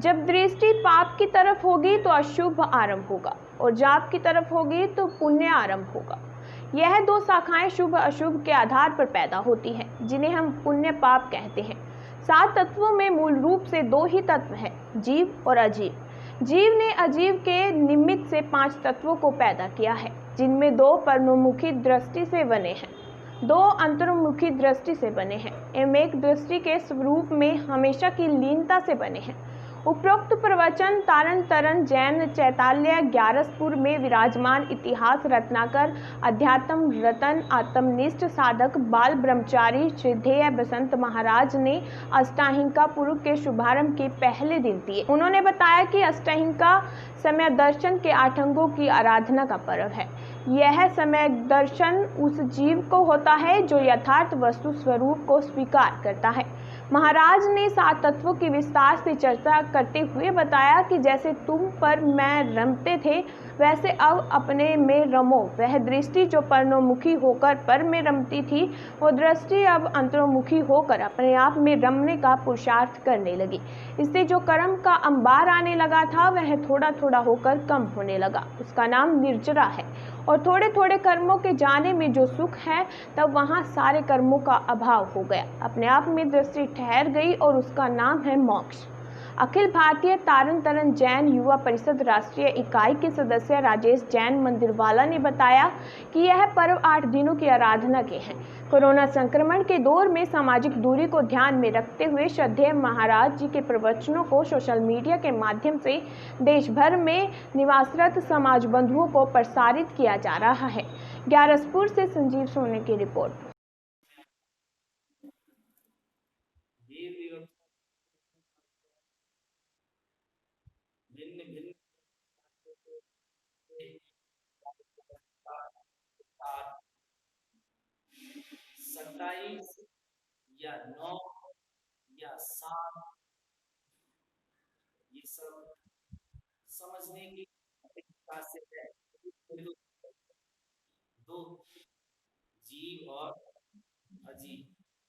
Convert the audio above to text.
जब दृष्टि पाप की तरफ होगी तो अशुभ आरंभ होगा और जाप की तरफ होगी तो पुण्य आरंभ होगा। यह दो शाखाएं शुभ अशुभ के आधार पर पैदा होती हैं, जिन्हें हम पुण्य पाप कहते हैं। 7 तत्वों में मूल रूप से 2 ही तत्व हैं, जीव और अजीव। जीव ने अजीव के निमित्त से 5 तत्वों को पैदा किया है, जिनमें 2 परमुखी दृष्टि से बने हैं, 2 अंतर्मुखी दृष्टि से बने हैं एवं एक दृष्टि के स्वरूप में हमेशा की लीनता से बने हैं। उपरोक्त प्रवचन तारण तरण जैन चैताल्य ग्यारसपुर में विराजमान इतिहास रत्नाकर अध्यात्म रतन आत्मनिष्ठ साधक बाल ब्रह्मचारी श्रद्धेय बसंत महाराज ने अष्टाहिंका पुरुष के शुभारंभ के पहले दिन दिए। उन्होंने बताया कि अष्टाहिंका समय दर्शन के 8 अंगों की आराधना का पर्व है। यह समय दर्शन उस जीव को होता है जो यथार्थ वस्तु स्वरूप को स्वीकार करता है। महाराज ने 7 तत्वों की विस्तार से चर्चा करते हुए बताया कि जैसे तुम पर मैं रमते थे, वैसे अब अपने में रमो। वह दृष्टि जो परनोमुखी होकर पर में रमती थी, वो दृष्टि अब अंतर्मुखी होकर अपने आप में रमने का पुरुषार्थ करने लगी। इससे जो कर्म का अंबार आने लगा था, वह थोड़ा थोड़ा होकर कम होने लगा। उसका नाम निर्जरा है। और थोड़े थोड़े कर्मों के जाने में जो सुख है, तब वहाँ सारे कर्मों का अभाव हो गया। अपने आप में दृष्टि ठहर गई और उसका नाम है मोक्ष। अखिल भारतीय तारण तरण जैन युवा परिषद राष्ट्रीय इकाई के सदस्य राजेश जैन मंदिरवाला ने बताया कि यह पर्व 8 दिनों की आराधना के हैं। कोरोना संक्रमण के दौर में सामाजिक दूरी को ध्यान में रखते हुए श्रद्धेय महाराज जी के प्रवचनों को सोशल मीडिया के माध्यम से देश भर में निवासरत समाज बंधुओं को प्रसारित किया जा रहा है। ग्यारसपुर से संजीव सोनी की रिपोर्ट। भिन्न भिन्न 27 या 9 या 7, ये सब समझने की अपेक्षा से